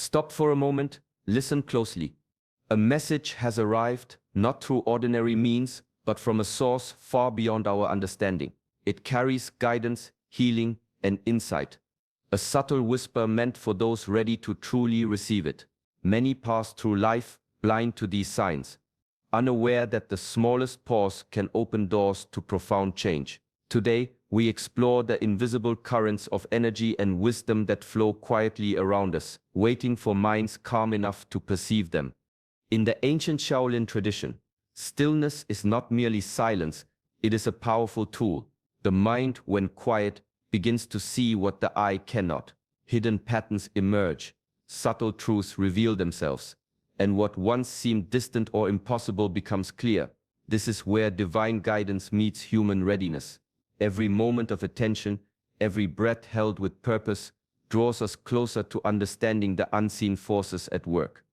Stop for a moment, listen closely. A message has arrived, not through ordinary means, but from a source far beyond our understanding. It carries guidance, healing, and insight. A subtle whisper meant for those ready to truly receive it. Many pass through life blind to these signs, unaware that the smallest pause can open doors to profound change. Today, we explore the invisible currents of energy and wisdom that flow quietly around us, waiting for minds calm enough to perceive them. In the ancient Shaolin tradition, stillness is not merely silence, it is a powerful tool. The mind, when quiet, begins to see what the eye cannot. Hidden patterns emerge, subtle truths reveal themselves, and what once seemed distant or impossible becomes clear. This is where divine guidance meets human readiness. Every moment of attention, every breath held with purpose, draws us closer to understanding the unseen forces at work.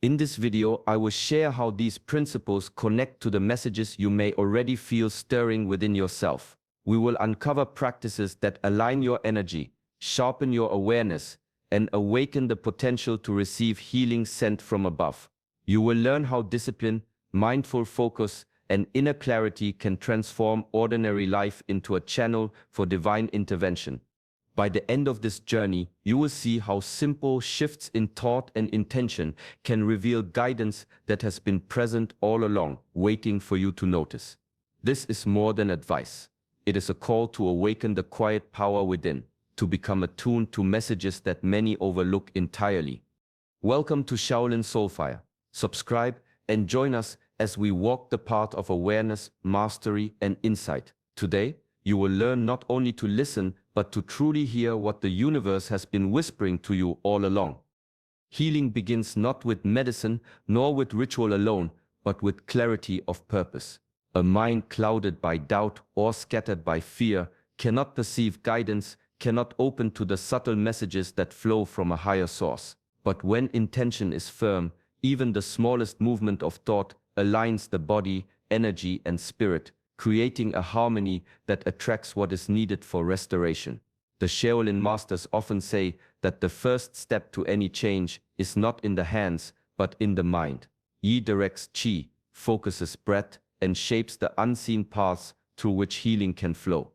In this video, I will share how these principles connect to the messages you may already feel stirring within yourself. We will uncover practices that align your energy, sharpen your awareness, and awaken the potential to receive healing sent from above. You will learn how discipline, mindful focus, and inner clarity can transform ordinary life into a channel for divine intervention. By the end of this journey, you will see how simple shifts in thought and intention can reveal guidance that has been present all along, waiting for you to notice. This is more than advice. It is a call to awaken the quiet power within, to become attuned to messages that many overlook entirely. Welcome to Shaolin Soulfire. Subscribe and join us as we walk the path of awareness, mastery, and insight. Today, you will learn not only to listen, but to truly hear what the universe has been whispering to you all along. Healing begins not with medicine, nor with ritual alone, but with clarity of purpose. A mind clouded by doubt or scattered by fear cannot perceive guidance, cannot open to the subtle messages that flow from a higher source. But when intention is firm, even the smallest movement of thought aligns the body, energy, and spirit, creating a harmony that attracts what is needed for restoration. The Shaolin masters often say that the first step to any change is not in the hands, but in the mind. Yi directs qi, focuses breath, and shapes the unseen paths through which healing can flow.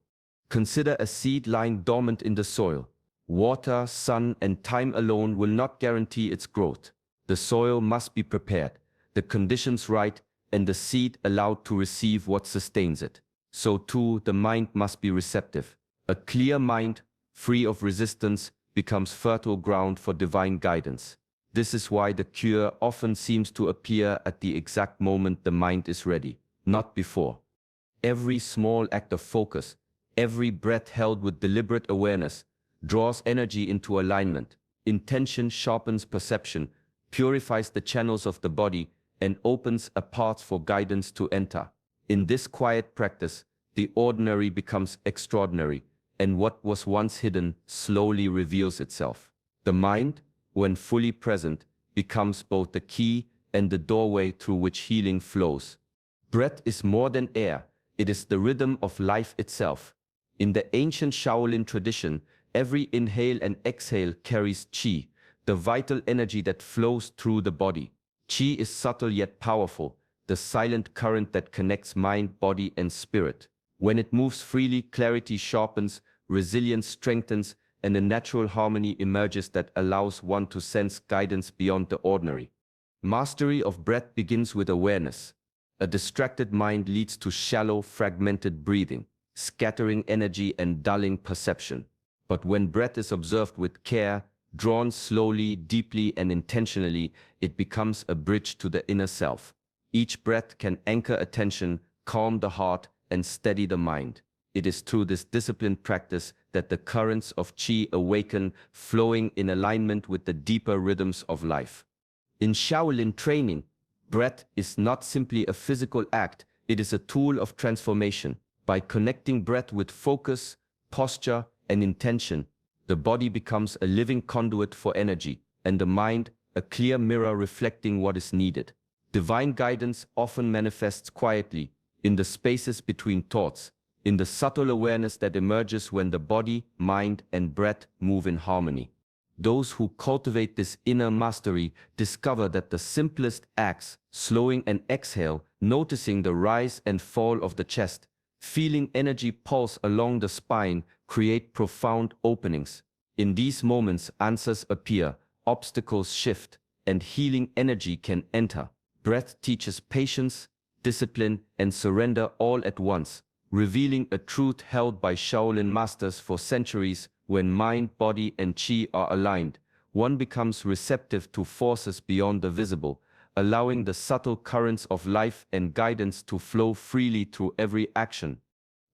Consider a seed lying dormant in the soil. Water, sun, and time alone will not guarantee its growth. The soil must be prepared, the conditions right, and the seed allowed to receive what sustains it. So too, the mind must be receptive. A clear mind, free of resistance, becomes fertile ground for divine guidance. This is why the cure often seems to appear at the exact moment the mind is ready, not before. Every small act of focus, every breath held with deliberate awareness, draws energy into alignment. Intention sharpens perception, purifies the channels of the body, and opens a path for guidance to enter. In this quiet practice, the ordinary becomes extraordinary, and what was once hidden slowly reveals itself. The mind, when fully present, becomes both the key and the doorway through which healing flows. Breath is more than air, it is the rhythm of life itself. In the ancient Shaolin tradition, every inhale and exhale carries qi, the vital energy that flows through the body. Qi is subtle yet powerful, the silent current that connects mind, body, and spirit. When it moves freely, clarity sharpens, resilience strengthens, and a natural harmony emerges that allows one to sense guidance beyond the ordinary. Mastery of breath begins with awareness. A distracted mind leads to shallow, fragmented breathing, scattering energy and dulling perception. But when breath is observed with care, drawn slowly, deeply, and intentionally, it becomes a bridge to the inner self. Each breath can anchor attention, calm the heart, and steady the mind. It is through this disciplined practice that the currents of qi awaken, flowing in alignment with the deeper rhythms of life. In Shaolin training, breath is not simply a physical act, it is a tool of transformation. By connecting breath with focus, posture, and intention, the body becomes a living conduit for energy, and the mind a clear mirror reflecting what is needed. Divine guidance often manifests quietly, in the spaces between thoughts, in the subtle awareness that emerges when the body, mind, and breath move in harmony. Those who cultivate this inner mastery discover that the simplest acts, slowing an exhale, noticing the rise and fall of the chest, feeling energy pulse along the spine, create profound openings. In these moments, answers appear, obstacles shift, and healing energy can enter. Breath teaches patience, discipline, and surrender all at once, revealing a truth held by Shaolin masters for centuries. When mind, body, and qi are aligned, one becomes receptive to forces beyond the visible, allowing the subtle currents of life and guidance to flow freely through every action.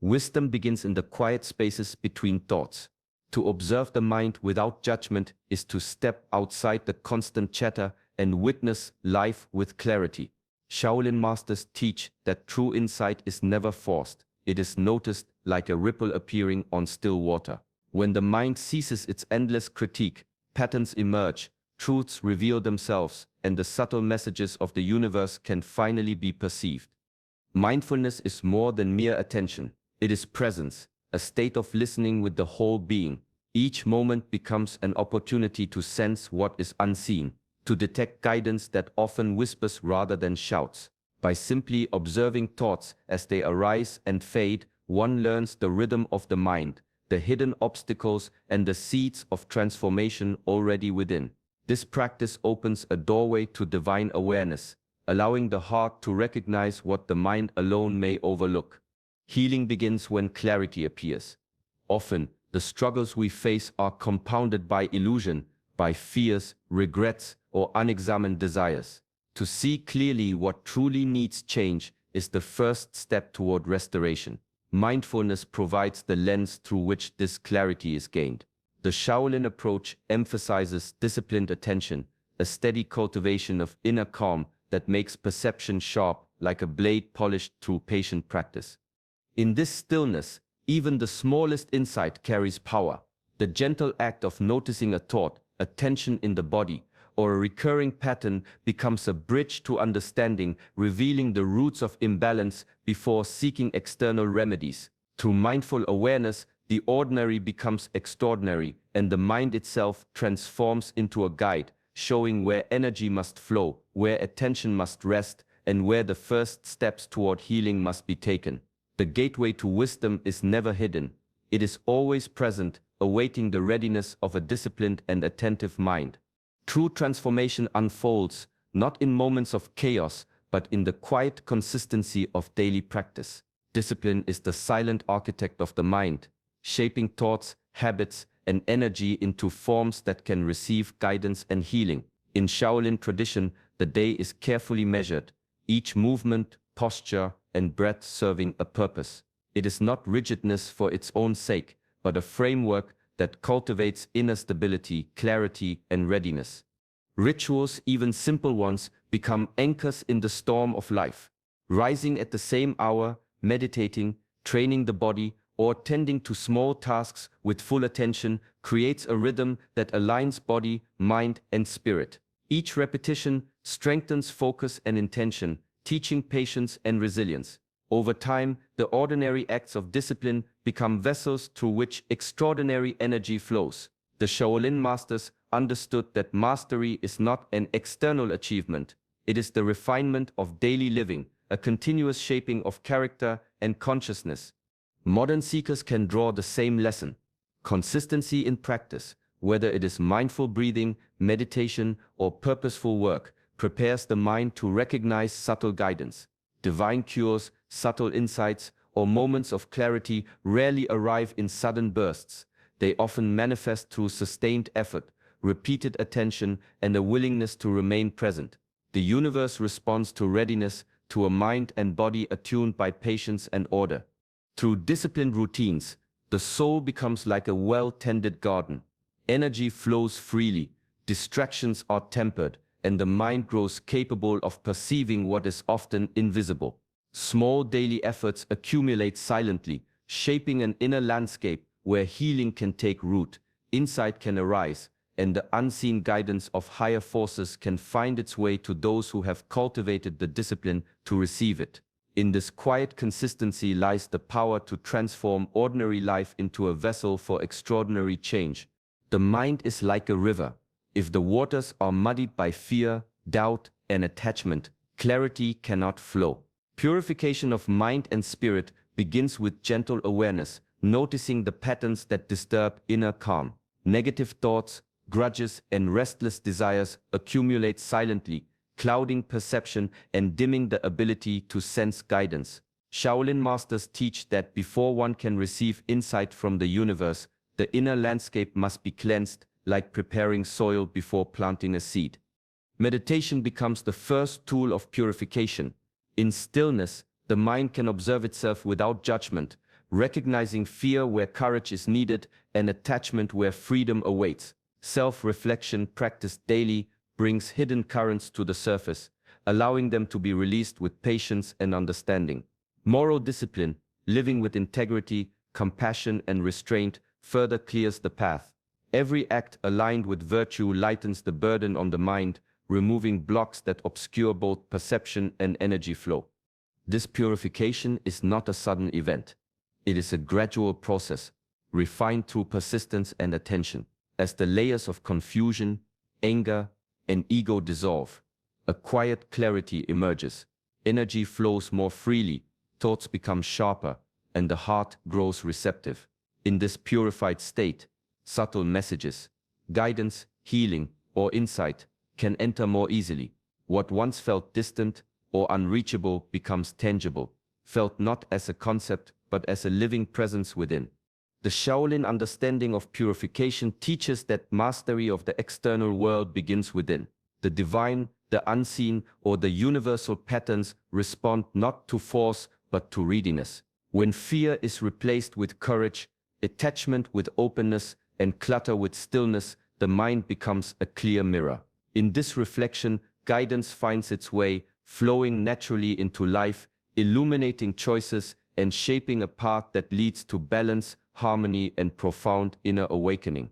Wisdom begins in the quiet spaces between thoughts. To observe the mind without judgment is to step outside the constant chatter and witness life with clarity. Shaolin masters teach that true insight is never forced. It is noticed like a ripple appearing on still water. When the mind ceases its endless critique, patterns emerge, truths reveal themselves, and the subtle messages of the universe can finally be perceived. Mindfulness is more than mere attention. It is presence, a state of listening with the whole being. Each moment becomes an opportunity to sense what is unseen, to detect guidance that often whispers rather than shouts. By simply observing thoughts as they arise and fade, one learns the rhythm of the mind, the hidden obstacles, and the seeds of transformation already within. This practice opens a doorway to divine awareness, allowing the heart to recognize what the mind alone may overlook. Healing begins when clarity appears. Often, the struggles we face are compounded by illusion, by fears, regrets, or unexamined desires. To see clearly what truly needs change is the first step toward restoration. Mindfulness provides the lens through which this clarity is gained. The Shaolin approach emphasizes disciplined attention, a steady cultivation of inner calm that makes perception sharp like a blade polished through patient practice. In this stillness, even the smallest insight carries power. The gentle act of noticing a thought, a tension in the body, or a recurring pattern becomes a bridge to understanding, revealing the roots of imbalance before seeking external remedies. Through mindful awareness, the ordinary becomes extraordinary, and the mind itself transforms into a guide, showing where energy must flow, where attention must rest, and where the first steps toward healing must be taken. The gateway to wisdom is never hidden. It is always present, awaiting the readiness of a disciplined and attentive mind. True transformation unfolds, not in moments of chaos, but in the quiet consistency of daily practice. Discipline is the silent architect of the mind, shaping thoughts, habits, and energy into forms that can receive guidance and healing. In Shaolin tradition, the day is carefully measured, each movement, posture, and breath serving a purpose. It is not rigidness for its own sake, but a framework that cultivates inner stability, clarity, and readiness. Rituals, even simple ones, become anchors in the storm of life. Rising at the same hour, meditating, training the body, or tending to small tasks with full attention creates a rhythm that aligns body, mind, and spirit. Each repetition strengthens focus and intention, teaching patience and resilience. Over time, the ordinary acts of discipline become vessels through which extraordinary energy flows. The Shaolin masters understood that mastery is not an external achievement. It is the refinement of daily living, a continuous shaping of character and consciousness. Modern seekers can draw the same lesson. Consistency in practice, whether it is mindful breathing, meditation, or purposeful work, prepares the mind to recognize subtle guidance. Divine cures, subtle insights, or moments of clarity rarely arrive in sudden bursts. They often manifest through sustained effort, repeated attention, and a willingness to remain present. The universe responds to readiness, to a mind and body attuned by patience and order. Through disciplined routines, the soul becomes like a well-tended garden. Energy flows freely, distractions are tempered, and the mind grows capable of perceiving what is often invisible. Small daily efforts accumulate silently, shaping an inner landscape where healing can take root, insight can arise, and the unseen guidance of higher forces can find its way to those who have cultivated the discipline to receive it. In this quiet consistency lies the power to transform ordinary life into a vessel for extraordinary change. The mind is like a river. If the waters are muddied by fear, doubt, and attachment, clarity cannot flow. Purification of mind and spirit begins with gentle awareness, noticing the patterns that disturb inner calm. Negative thoughts, grudges, and restless desires accumulate silently, clouding perception and dimming the ability to sense guidance. Shaolin masters teach that before one can receive insight from the universe, the inner landscape must be cleansed, like preparing soil before planting a seed. Meditation becomes the first tool of purification. In stillness, the mind can observe itself without judgment, recognizing fear where courage is needed and attachment where freedom awaits. Self-reflection practiced daily brings hidden currents to the surface, allowing them to be released with patience and understanding. Moral discipline, living with integrity, compassion, and restraint, further clears the path. Every act aligned with virtue lightens the burden on the mind, removing blocks that obscure both perception and energy flow. This purification is not a sudden event. It is a gradual process, refined through persistence and attention. As the layers of confusion, anger, and ego dissolve, a quiet clarity emerges. Energy flows more freely, thoughts become sharper, and the heart grows receptive. In this purified state, subtle messages, guidance, healing, or insight can enter more easily. What once felt distant or unreachable becomes tangible, felt not as a concept but as a living presence within. The Shaolin understanding of purification teaches that mastery of the external world begins within. The divine, the unseen, or the universal patterns respond not to force but to readiness. When fear is replaced with courage, attachment with openness, and clutter with stillness, the mind becomes a clear mirror. In this reflection, guidance finds its way, flowing naturally into life, illuminating choices, and shaping a path that leads to balance, harmony, and profound inner awakening.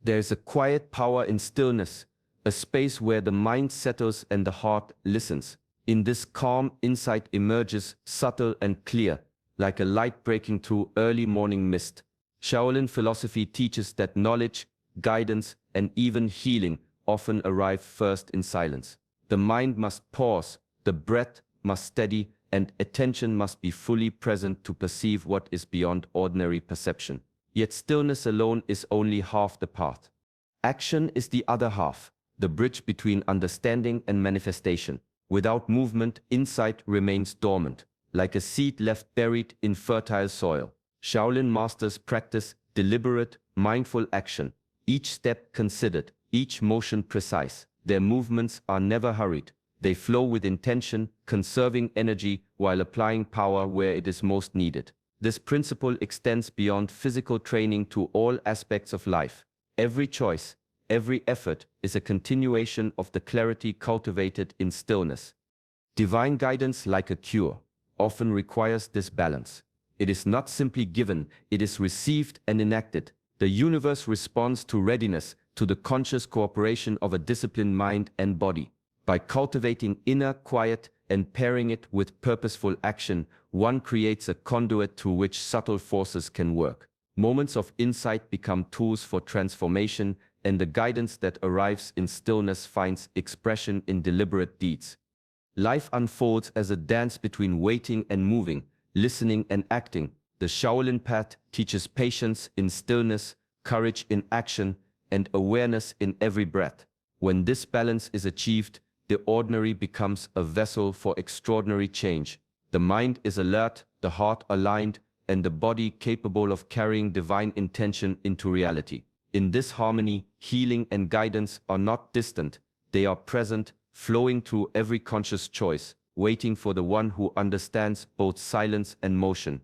There is a quiet power in stillness, a space where the mind settles and the heart listens. In this calm, insight emerges subtle and clear, like a light breaking through early morning mist. Shaolin philosophy teaches that knowledge, guidance, and even healing often arrive first in silence. The mind must pause, the breath must steady, and attention must be fully present to perceive what is beyond ordinary perception. Yet stillness alone is only half the path. Action is the other half, the bridge between understanding and manifestation. Without movement, insight remains dormant, like a seed left buried in fertile soil. Shaolin masters practice deliberate, mindful action, each step considered, each motion precise. Their movements are never hurried. They flow with intention, conserving energy while applying power where it is most needed. This principle extends beyond physical training to all aspects of life. Every choice, every effort is a continuation of the clarity cultivated in stillness. Divine guidance, like a cure, often requires this balance. It is not simply given, it is received and enacted. The universe responds to readiness, to the conscious cooperation of a disciplined mind and body. By cultivating inner quiet and pairing it with purposeful action, one creates a conduit through which subtle forces can work. Moments of insight become tools for transformation, and the guidance that arrives in stillness finds expression in deliberate deeds. Life unfolds as a dance between waiting and moving, listening and acting. The Shaolin path teaches patience in stillness, courage in action, and awareness in every breath. When this balance is achieved, the ordinary becomes a vessel for extraordinary change. The mind is alert, the heart aligned, and the body capable of carrying divine intention into reality. In this harmony, healing and guidance are not distant, they are present, flowing through every conscious choice, waiting for the one who understands both silence and motion.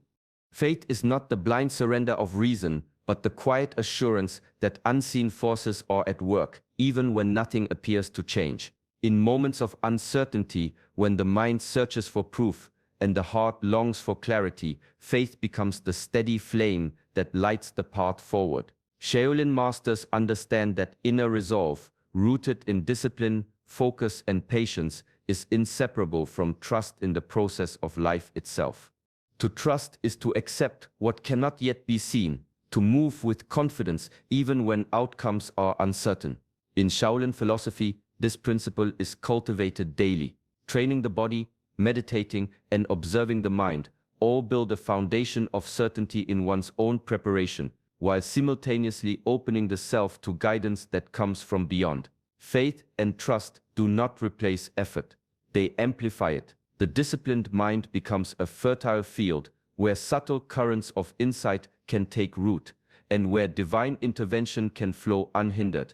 Faith is not the blind surrender of reason, but the quiet assurance that unseen forces are at work, even when nothing appears to change. In moments of uncertainty, when the mind searches for proof and the heart longs for clarity, faith becomes the steady flame that lights the path forward. Shaolin masters understand that inner resolve, rooted in discipline, focus, and patience, is inseparable from trust in the process of life itself. To trust is to accept what cannot yet be seen, to move with confidence even when outcomes are uncertain. In Shaolin philosophy, this principle is cultivated daily. Training the body, meditating, and observing the mind all build a foundation of certainty in one's own preparation, while simultaneously opening the self to guidance that comes from beyond. Faith and trust do not replace effort. They amplify it. The disciplined mind becomes a fertile field where subtle currents of insight can take root, and where divine intervention can flow unhindered.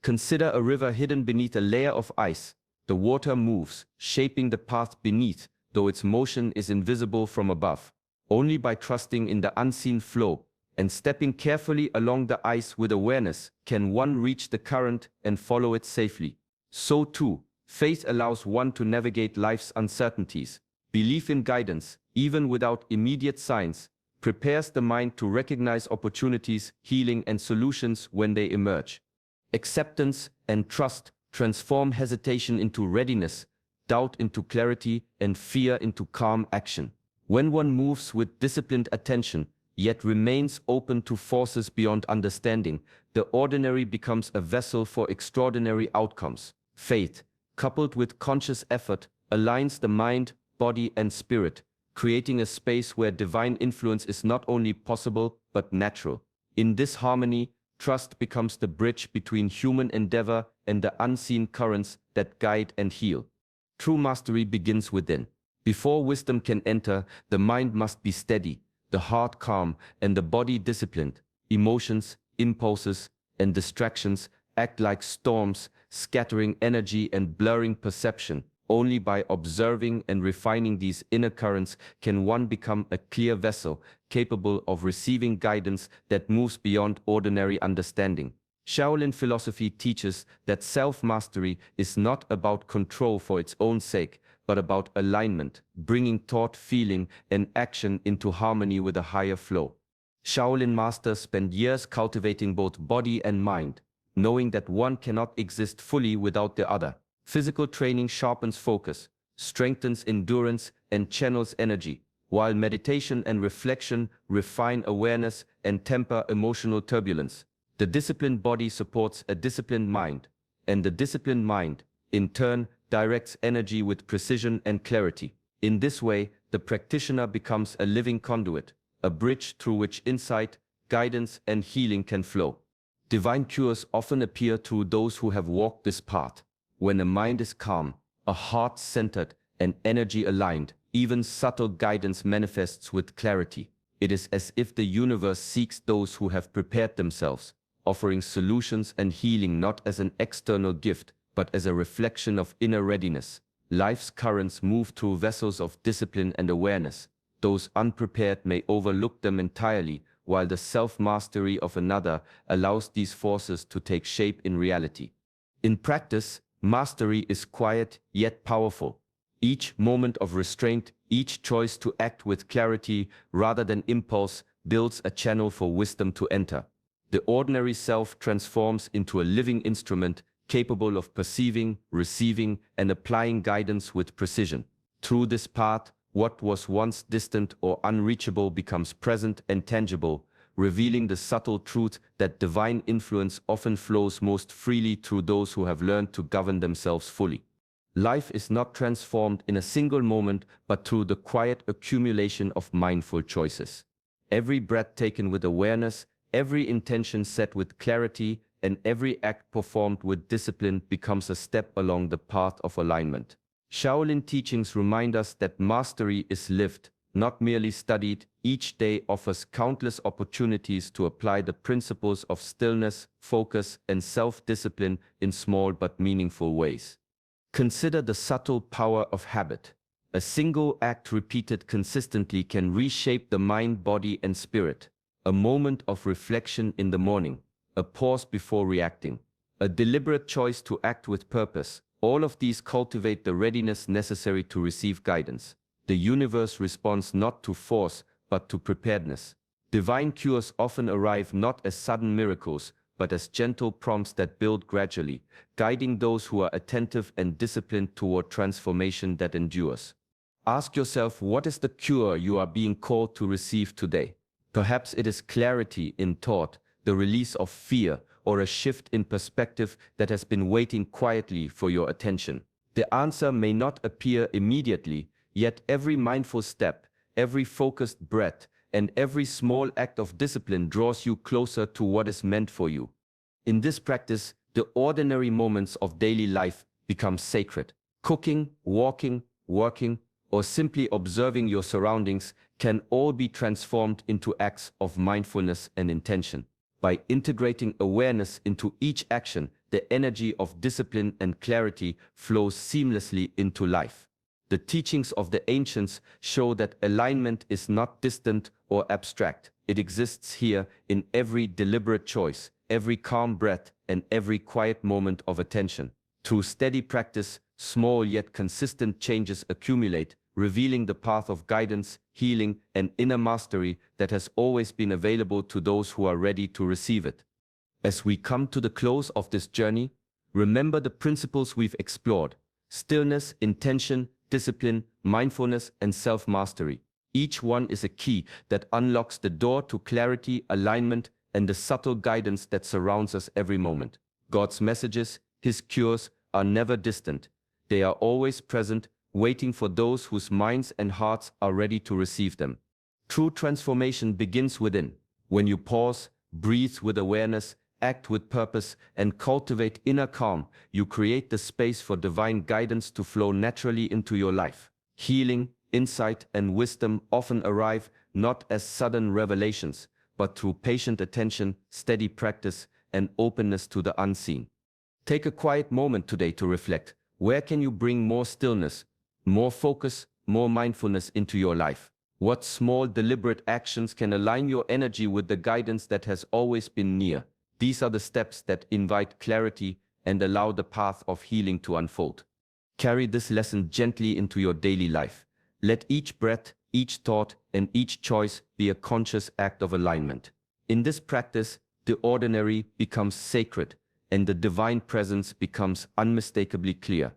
Consider a river hidden beneath a layer of ice. The water moves, shaping the path beneath, though its motion is invisible from above. Only by trusting in the unseen flow and stepping carefully along the ice with awareness can one reach the current and follow it safely. So too, faith allows one to navigate life's uncertainties. Belief in guidance, even without immediate signs, prepares the mind to recognize opportunities, healing, and solutions when they emerge. Acceptance and trust transform hesitation into readiness, doubt into clarity, and fear into calm action. When one moves with disciplined attention, yet remains open to forces beyond understanding, the ordinary becomes a vessel for extraordinary outcomes. Faith, coupled with conscious effort, aligns the mind, body, and spirit, creating a space where divine influence is not only possible, but natural. In this harmony, trust becomes the bridge between human endeavor and the unseen currents that guide and heal. True mastery begins within. Before wisdom can enter, the mind must be steady, the heart calm, and the body disciplined. Emotions, impulses, and distractions act like storms, scattering energy and blurring perception. Only by observing and refining these inner currents can one become a clear vessel, capable of receiving guidance that moves beyond ordinary understanding. Shaolin philosophy teaches that self-mastery is not about control for its own sake, but about alignment, bringing thought, feeling, and action into harmony with a higher flow. Shaolin masters spend years cultivating both body and mind, knowing that one cannot exist fully without the other. Physical training sharpens focus, strengthens endurance, and channels energy, while meditation and reflection refine awareness and temper emotional turbulence. The disciplined body supports a disciplined mind, and the disciplined mind, in turn, directs energy with precision and clarity. In this way, the practitioner becomes a living conduit, a bridge through which insight, guidance, and healing can flow. Divine cures often appear through those who have walked this path. When a mind is calm, a heart centered, and energy aligned, even subtle guidance manifests with clarity. It is as if the universe seeks those who have prepared themselves, offering solutions and healing not as an external gift, but as a reflection of inner readiness. Life's currents move through vessels of discipline and awareness. Those unprepared may overlook them entirely, while the self-mastery of another allows these forces to take shape in reality. In practice, mastery is quiet yet powerful. Each moment of restraint, each choice to act with clarity rather than impulse, builds a channel for wisdom to enter. The ordinary self transforms into a living instrument capable of perceiving, receiving, and applying guidance with precision. Through this path, what was once distant or unreachable becomes present and tangible, revealing the subtle truth that divine influence often flows most freely through those who have learned to govern themselves fully. Life is not transformed in a single moment, but through the quiet accumulation of mindful choices. Every breath taken with awareness, every intention set with clarity, and every act performed with discipline becomes a step along the path of alignment. Shaolin teachings remind us that mastery is lived, not merely studied. Each day offers countless opportunities to apply the principles of stillness, focus, and self-discipline in small but meaningful ways. Consider the subtle power of habit. A single act repeated consistently can reshape the mind, body, and spirit. A moment of reflection in the morning, a pause before reacting, a deliberate choice to act with purpose. All of these cultivate the readiness necessary to receive guidance. The universe responds not to force, but to preparedness. Divine cures often arrive not as sudden miracles, but as gentle prompts that build gradually, guiding those who are attentive and disciplined toward transformation that endures. Ask yourself, what is the cure you are being called to receive today? Perhaps it is clarity in thought, the release of fear, or a shift in perspective that has been waiting quietly for your attention. The answer may not appear immediately, yet every mindful step, every focused breath, and every small act of discipline draws you closer to what is meant for you. In this practice, the ordinary moments of daily life become sacred. Cooking, walking, working, or simply observing your surroundings can all be transformed into acts of mindfulness and intention. By integrating awareness into each action, the energy of discipline and clarity flows seamlessly into life. The teachings of the ancients show that alignment is not distant or abstract. It exists here in every deliberate choice, every calm breath, and every quiet moment of attention. Through steady practice, small yet consistent changes accumulate, revealing the path of guidance, healing, and inner mastery that has always been available to those who are ready to receive it. As we come to the close of this journey, remember the principles we've explored: stillness, intention, discipline, mindfulness, and self-mastery. Each one is a key that unlocks the door to clarity, alignment, and the subtle guidance that surrounds us every moment. God's messages, His cures, are never distant. They are always present, waiting for those whose minds and hearts are ready to receive them. True transformation begins within. When you pause, breathe with awareness, act with purpose, and cultivate inner calm, you create the space for divine guidance to flow naturally into your life. Healing, insight, and wisdom often arrive not as sudden revelations, but through patient attention, steady practice, and openness to the unseen. Take a quiet moment today to reflect. Where can you bring more stillness, more focus, more mindfulness into your life? What small, deliberate actions can align your energy with the guidance that has always been near? These are the steps that invite clarity and allow the path of healing to unfold. Carry this lesson gently into your daily life. Let each breath, each thought, and each choice be a conscious act of alignment. In this practice, the ordinary becomes sacred, and the divine presence becomes unmistakably clear.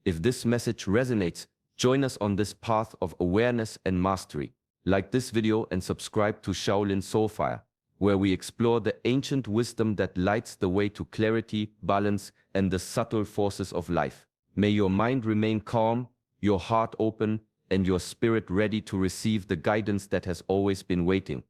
If this message resonates, join us on this path of awareness and mastery. Like this video and subscribe to Shaolin Soulfire, where we explore the ancient wisdom that lights the way to clarity, balance, and the subtle forces of life. May your mind remain calm, your heart open, and your spirit ready to receive the guidance that has always been waiting.